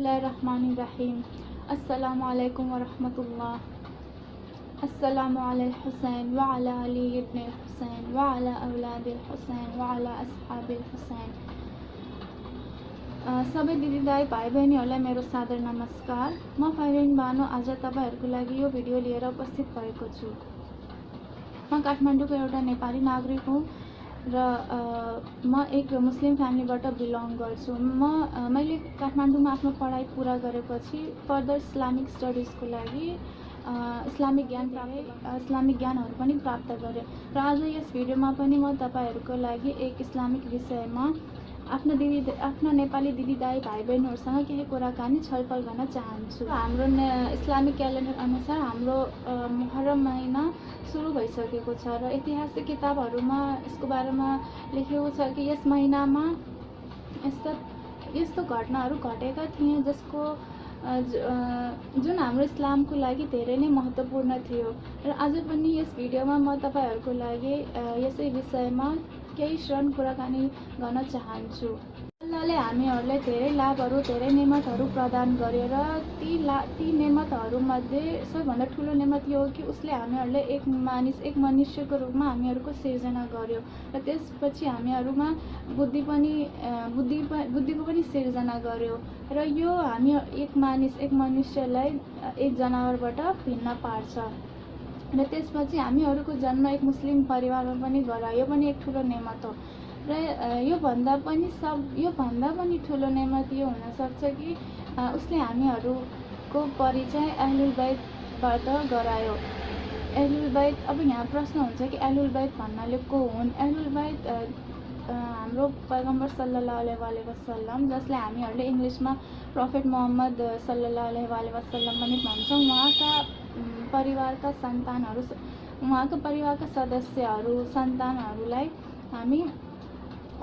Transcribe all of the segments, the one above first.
बिस्मिल्लाहिर्रहमानिर्रहीम। अस्सलामु अलैकुम वरहमतुल्लाह। अस्सलामु अलल हुसैन व अला अली इब्न हुसैन व अला औलादिल हुसैन व अला अस्हाबिल हुसैन। सबै दिदीदाई भाइ बहिनीहरूलाई मेरो सादर नमस्कार। म फैरिन बानो आज तपाईहरुको लागि यो भिडियो लिएर उपस्थित भएको छु। म काठमाडौँको एउटा नेपाली नागरिक हुँ र म एक मुस्लिम फ्यामिलीबाट बिलोङ गर्छु। मैले काठमाडौँमा आफ्नो पढाइ पूरा गरेपछि फर्दर इस्लामिक स्टडिजको लागि इस्लामिक ज्ञानहरू पनि प्राप्त गरेँ र आज यस भिडियोमा पनि म तपाईहरुको लागि एक इस्लामिक विषयमा आफ्नो नेपाली दिदीदाई भाइ बहिनीहरूसँग केही कुराकानी छलफल गर्न चाहन्छु। हाम्रो इस्लामिक क्यालेन्डर अनुसार हाम्रो मुहर्रम महिना सुरु भइसकेको छ र ऐतिहासिक किताबहरूमा यसको बारेमा लेखिएको छ कि यस महिनामा यस्तो घटनाहरू घटेका थिए जसको जुन हाम्रो इस्लामको लागि धेरै नै महत्त्वपूर्ण थियो र आज पनि यस भिडियोमा म तपाईहरुको लागि यसै विषयमा केही क्षण कुराकानी गर्न चाहन्छु। अल्लाहले हामीहरूलाई धेरै लाभहरू धेरै नेमतहरू प्रदान गर्यो र ती नेमतहरूमध्ये सबैभन्दा ठुलो नेमत यो हो कि उसले हामीहरूलाई एक मनुष्यको रूपमा हामीहरूको सिर्जना गर्यो र त्यसपछि हामीहरूमा बुद्धिको पनि सिर्जना गर्यो र यो हामी एक मनुष्यलाई एक जनावरबाट भिन्न पार्छ र त्यसपछि हामीहरूको जन्म एक मुस्लिम परिवारमा पनि गरायो। यो पनि एक ठुलो नेमत हो र यो भन्दा पनि ठुलो नेमत यो हुन सक्छ कि उसले हामीहरूको परिचय अहलुल बैतबाट गरायो। अहलुल बैत, अब यहाँ प्रश्न हुन्छ कि अहलुल बैत भन्नाले को हुन्? अहलुल बैत हाम्रो पैगम्बर सल्लल्लाहु अलैहि वसल्लम, जसलाई हामीहरूले इङ्ग्लिसमा प्रोफेट मोहम्मद सल्लल्लाहु अलैहि वसल्लम पनि भन्छौँ, उहाँका परिवारका सदस्यहरू सन्तानहरूलाई हामी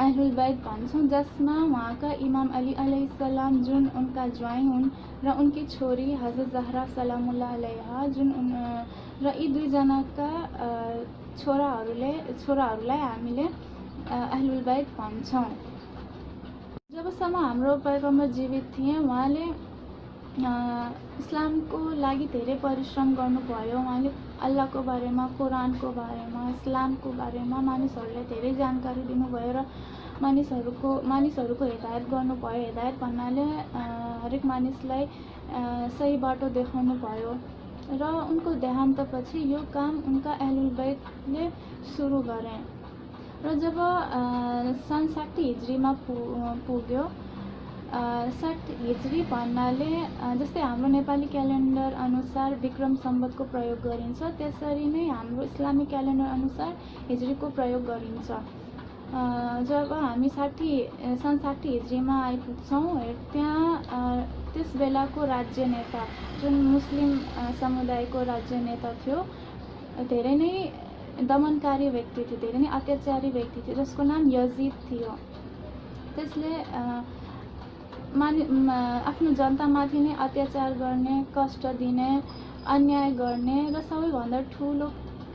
अहलुल बैत भन्छौँ, जसमा उहाँका इमाम अली अलैहिस्सलाम जुन उनका ज्वाइँ हुन् र उनकी छोरी हजरत जहरा सलामुल्लाह अलैहा र यी दुईजनाका छोराहरूलाई हामीले अहलुल बैत भन्छौँ। जबसम्म हाम्रो पैगम्बर जीवित थिए उहाँले इस्लामको लागि धेरै परिश्रम गर्नुभयो। उहाँले अल्लाहको बारेमा, कुरानको बारेमा, इस्लामको बारेमा मानिसहरूलाई धेरै जानकारी दिनुभयो र मानिसहरूको हिदायत गर्नुभयो। हिदायत भन्नाले हरेक मानिसलाई सही बाटो देखाउनु भयो र उनको देहान्तपछि यो काम उनका अहलुल बैतले सुरु गरे र जब सन् 60 हिज्रीमा पुग्यो, 60 हिज्री भन्नाले जस्तै हाम्रो नेपाली क्यालेन्डर अनुसार विक्रम सम्वतको प्रयोग गरिन्छ, त्यसरी नै हाम्रो इस्लामिक क्यालेन्डर अनुसार हिज्रीको प्रयोग गरिन्छ। जब हामी सन् 60 हिज्रीमा आइपुग्छौँ, त्यहाँ त्यस बेलाको राज्य नेता जुन मुस्लिम समुदायको राज्य नेता थियो, धेरै नै दमनकारी व्यक्ति थियो, धेरै नै अत्याचारी व्यक्ति थियो, जसको नाम यजिद थियो। त्यसले आफ्नो जनतामाथि नै अत्याचार गर्ने, कष्ट दिने, अन्याय गर्ने र सबैभन्दा ठुलो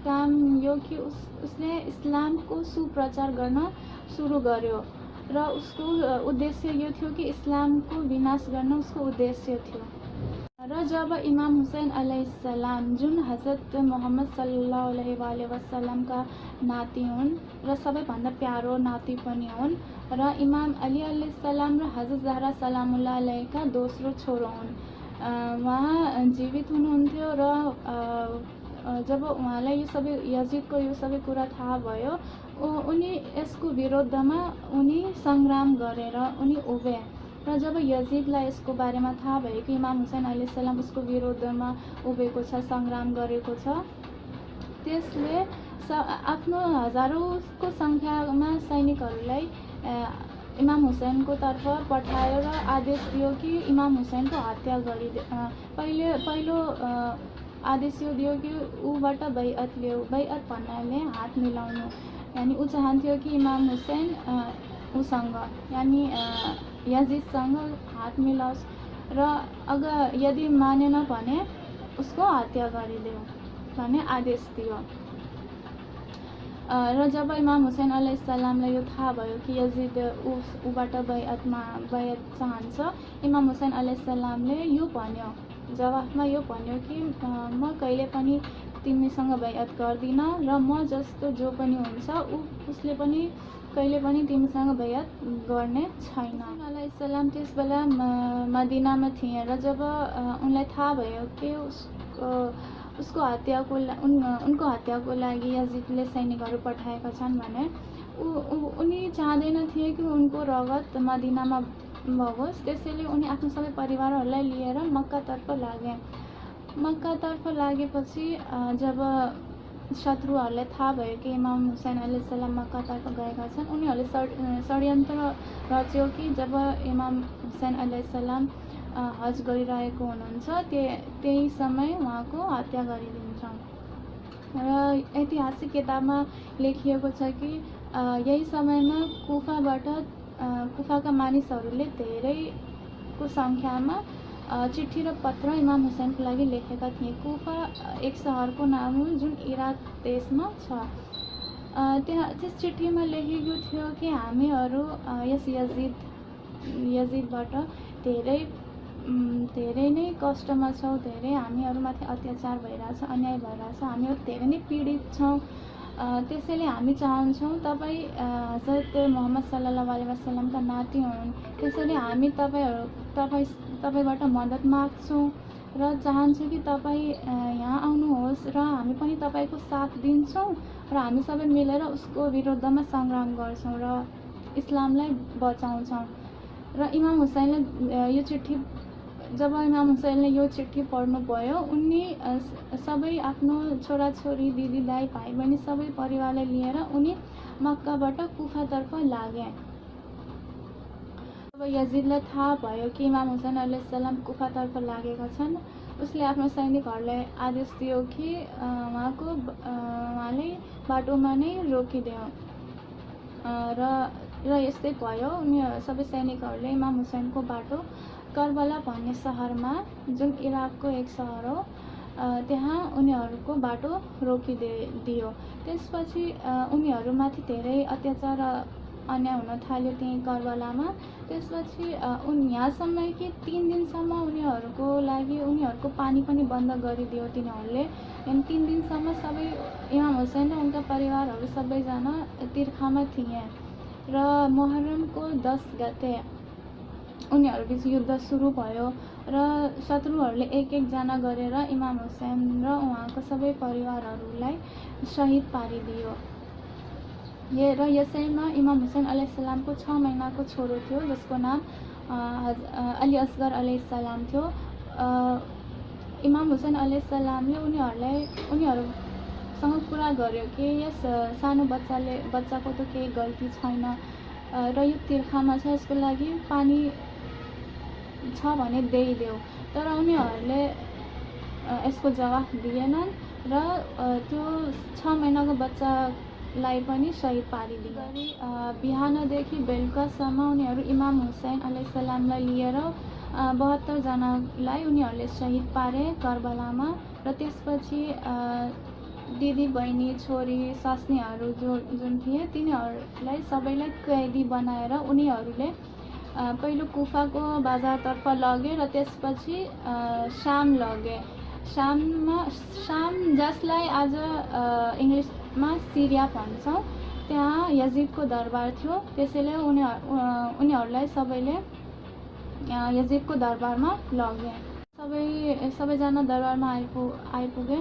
काम यो कि उसले इस्लामको सुप्रचार गर्न सुरु गर्यो र उसको उद्देश्य यो थियो कि इस्लामको विनाश गर्न उसको उद्देश्य थियो। र जब इमाम हुसैन अलैहिस्सलाम जुन हजरत मोहम्मद सल्लल्लाहु अलैहि वसल्लमका नाती हुन् र सबैभन्दा प्यारो नाती पनि हुन् र इमाम अली अलैहिस्सलाम र हजरत जहरा सलामुल्लाह अलैहा दोस्रो छोरो हुन्, उहाँ जीवित हुनुहुन्थ्यो र जब उहाँलाई यजिदको यो सबै कुरा थाहा भयो, उनी यसको विरुद्धमा सङ्ग्राम गरेर उनी उभे र जब यजिदलाई यसको बारेमा थाहा भयो कि इमाम हुसैन अलैहिस्सलाम उसको विरुद्धमा उभेको छ, सङ्ग्राम गरेको छ, त्यसले आफ्नो हजारौँको सङ्ख्यामा सैनिकहरूलाई इमाम हुसैनको तर्फ पठायो र आदेश दियो कि इमाम हुसैनको हत्या गरिदियो। पहिलो आदेश यो दियो कि ऊबाट बैअत लियो। बैअत भन्नाले हात मिलाउनु, यानि ऊ चाहन्थ्यो कि इमाम हुसैन उसँग यानि यजिदसँग हात मिलाओस् र यदि मानेन भने उसको हत्या गरिदियो भन्ने आदेश दियो। र जब इमाम हुसैन अलैहिस्सलामलाई यो थाहा भयो कि यजिद ऊबाट बैयत चाहन्छ, इमाम हुसैन अलैहिस्सलामले यो भन्यो, जवाफमा यो भन्यो कि म कहिले पनि तिमीसँग बैयत गर्दिनँ र म जस्तो जो पनि हुन्छ उसले पनि कहिले पनि तिमीसँग बैयत गर्ने छैन। अलैहिस्सलाम त्यस बेला मदिनामा थिए र जब उनलाई थाहा भयो कि उनको हत्याको लागि यजिदले सैनिकहरू पठाएका छन् भने उनी चाहँदैन थिए कि उनको रगत मदिनामा बगोस्। त्यसैले उनी आफ्नो सबै परिवारहरूलाई लिएर मक्कातर्फ लागे। मक्कातर्फ लागेपछि जब शत्रुहरूलाई थाहा भयो कि इमाम हुसैन अलैहिस्सलाम मक्कातर्फ गएका छन्, उनीहरूले षड्यन्त्र रच्यो कि जब इमाम हुसैन अलैहिस्सलाम हज गरिरहेको हुनुहुन्छ त्यही समय उहाँको हत्या गरिदिन्छ। र ऐतिहासिक किताबमा लेखिएको छ कि यही समयमा कुफाका मानिसहरूले धेरैको सङ्ख्यामा चिठी र पत्र इमाम हुसैनको लागि लेखेका थिए। कुफा एक सहरको नाम हो जुन इराक देशमा छ। त्यस चिठीमा लेखेको थियो कि हामीहरू यस यजिदबाट धेरै नै कष्टमा छौँ, धेरै हामीहरूमाथि अत्याचार भइरहेछ, अन्याय भइरहेछ, हामीहरू धेरै नै पीडित छौँ। त्यसैले हामी चाहन्छौँ तपाईँ हजरत मोहम्मद सल्लल्लाहु अलैहि वसल्लमका नाति हुन्, त्यसैले हामी तपाईँबाट मद्दत माग्छौँ र चाहन्छौँ कि तपाईँ यहाँ आउनुहोस् र हामी पनि तपाईँको साथ दिन्छौँ र हामी सबै मिलेर उसको विरुद्धमा सङ्ग्राम गर्छौँ र इस्लामलाई बचाउँछौँ। र जब इमाम हुसैनले यो चिठी पढ्नुभयो, उनी सबै आफ्नो छोराछोरी, दिदी दाइ, भाइ बहिनी सबै परिवारलाई लिएर उनी मक्काबाट कुफातर्फ लागे। जब यजिदलाई थाहा भयो कि इमाम हुसैन अलैहिस्सलाम कुफातर्फ लागेका छन्, उसले आफ्नो सैनिकहरूलाई आदेश दियो कि उहाँले बाटोमा नै रोकिदियो र यस्तै भयो। उनी सबै सैनिकहरूले इमाम हुसैनको बाटो करबला भन्ने सहरमा, जुन इराकको एक सहर हो, त्यहाँ उनीहरूको बाटो रोकिदियो। त्यसपछि उनीहरूमाथि धेरै अत्याचार र अन्याय हुन थाल्यो त्यहीँ करबलामा। त्यसपछि यहाँसम्म कि 3 दिनसम्म उनीहरूको पानी पनि बन्द गरिदियो तिनीहरूले। 3 दिनसम्म सबै इमाम हुसैन र उनका परिवारहरू सबैजना तिर्खामा थिए र मुहर्रमको 10 गते उनीहरूबिच युद्ध सुरु भयो र शत्रुहरूले एक-एकजना गरेर इमाम हुसैन र उहाँको सबै परिवारहरूलाई शहीद पारिदियो। र यसैमा इमाम हुसैन अलैहिस्सलामको 6 महिनाको छोरो थियो जसको नाम अली असगर अलैहिस्सलाम थियो। इमाम हुसैन अलैहिस्सलामले उनीहरूसँग कुरा गर्यो कि यस सानो बच्चाको त केही गल्ती छैन र यो तिर्खामा छ, यसको लागि पानी छ भने देऊ। तर उनीहरूले यसको जवाफ दिएनन् र त्यो 6 महिनाको बच्चालाई पनि शहीद पारिदियो। बिहानदेखि बेलुकासम्म उनीहरू इमाम हुसैन अलैहिस्सलामलाई लिएर 72 जनालाई उनीहरूले शहीद पारे करबलामा। र त्यसपछि दिदी बहिनी, छोरी, स्वास्नीहरू जुन थिए तिनीहरूलाई सबैलाई कैदी बनाएर उनीहरूले पहिलो कुफाको बजारतर्फ लगे र त्यसपछि शाम लगे। शाम जसलाई आज इङ्ग्लिसमा सिरिया भन्छौँ, त्यहाँ यजिदको दरबार थियो। त्यसैले उनीहरूलाई सबैले यजिदको दरबारमा लगे। सबैजना दरबारमा आइपुगे।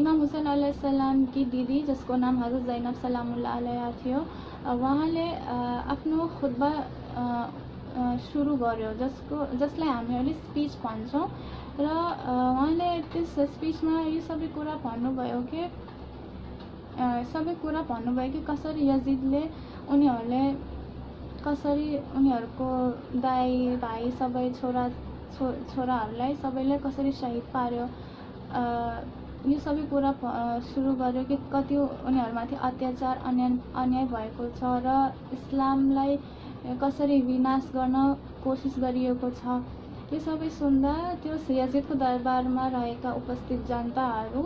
इमाम हुसैन अलैहिस्सलामकी दिदी, जसको नाम हजरत जैनब सलामुल्लाह अलैहा थियो, उहाँले आफ्नो खुतबा सुरु गर्यो जसलाई हामीहरूले स्पिच भन्छौँ। र उहाँले त्यस स्पिचमा यो सबै कुरा भन्नुभयो कि कसरी यजिदले उनीहरूको दाइ भाइ सबै छोराहरूलाई सबैले कसरी शहीद पार्यो। यो सबै कुरा सुरु गर्यो कि कति उनीहरूमाथि अत्याचार अन्याय भएको छ र इस्लामलाई कसरी विनाश गर्न कोसिस गरिएको छ। यो सबै सुन्दा त्यो यजिदको दरबारमा रहेका उपस्थित जनताहरू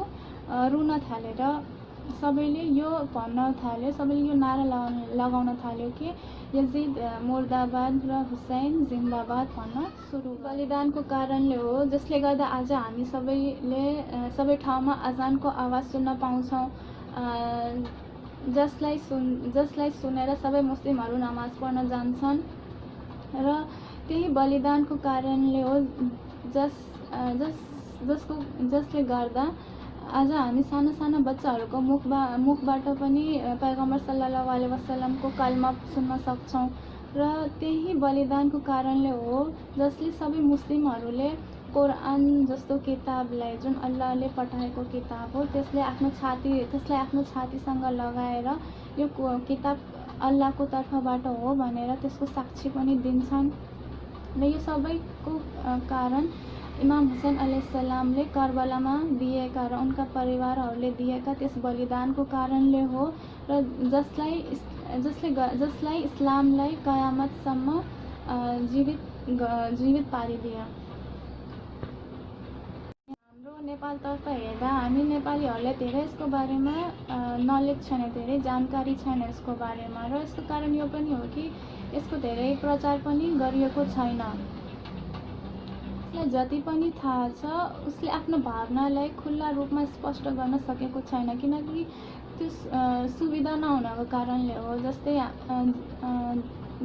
रुन थाले र सबैले यो भन्न थाल्यो, सबैले यो नारा लगाउन थाल्यो कि यजिद मुर्दाबाद र हुसैन जिन्दाबाद भन्न सुरु। बलिदानको कारणले हो जसले गर्दा आज हामी सबैले सबै ठाउँमा अजानको आवाज सुन्न पाउँछौँ, जसलाई सुनेर सबै मुस्लिमहरू नमाज पढ्न जान्छन्। र त्यही बलिदानको कारणले हो जसले गर्दा आज हामी साना साना बच्चाहरूको मुखबाट पनि पैगम्बर सल्लल्लाहु अलैहि वसल्लमको कलमा सुन्न सक्छौँ। र त्यही बलिदानको कारणले हो जसले सबै मुस्लिमहरूले कुरान जस्तो किताबलाई, जुन अल्लाहले पठाएको किताब हो, त्यसलाई आफ्नो छातीसँग लगाएर यो किताब अल्लाहको तर्फबाट हो भनेर त्यसको साक्षी पनि दिन्छन्। र यो सबैको कारण इमाम हुसैन अलैहिस्सलामले करबलामा दिएका र उनका परिवारहरूले दिएका त्यस बलिदानको कारणले हो, र जसलाई इस्लामलाई कयामतसम्म जीवित पारिदियो। हाम्रो नेपालतर्फ हेर्दा हामी नेपालीहरूलाई धेरै यसको बारेमा नलेज छैन, धेरै जानकारी छैन यसको बारेमा। र यसको कारण यो पनि हो कि यसको धेरै प्रचार पनि गरिएको छैन। उसलाई जति पनि थाहा छ उसले आफ्नो भावनालाई खुल्ला रूपमा स्पष्ट गर्न सकेको छैन, किनकि त्यो सुविधा नहुनको कारणले हो।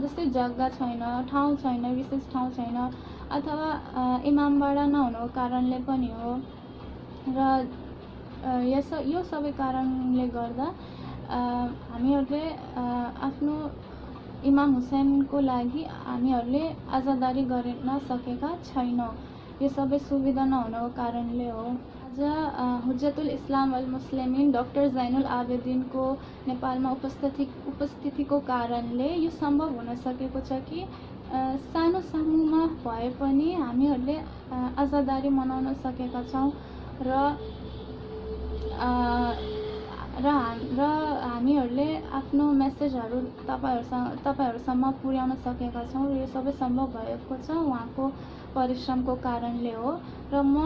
जस्तै जग्गा छैन, ठाउँ छैन, विशेष ठाउँ छैन, अथवा इमामबाडा नहुनुको कारणले पनि हो। र यो सबै कारणले गर्दा हामीहरूले आफ्नो इमाम हुसैनको लागि हामीहरूले आजादारी गर्न सकेका छैनौँ, यो सबै सुविधा नहुनुको कारणले हो। आज हुज्जतुल इस्लाम वल मुस्लिमीन डाक्टर जैनुल आबिदिनको नेपालमा उपस्थितिको कारणले यो सम्भव हुन सकेको छ कि सानो समूहमा भए पनि हामीहरूले आजादारी मनाउन सकेका छौँ र हामीहरूले आफ्नो मेसेजहरू तपाईँहरूसम्म पुर्याउन सकेका छौँ। यो सबै सम्भव भएको छ उहाँको परिश्रमको कारणले हो। र म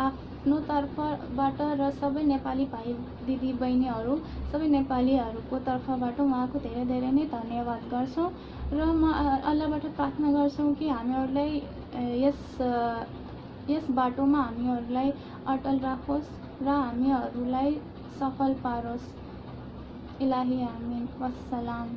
आफ्नो तर्फबाट र सबै नेपाली भाइ दिदी बहिनीहरू, सबै नेपालीहरूको तर्फबाट उहाँको धेरै धेरै नै धन्यवाद गर्छौँ। र म अल्लाहबाट प्रार्थना गर्छौँ कि हामीहरूलाई यस बाटोमा हामीहरूलाई अटल राखोस् र हामीहरूलाई सफल पारोस्। इलाही आमिन। वस्सलाम।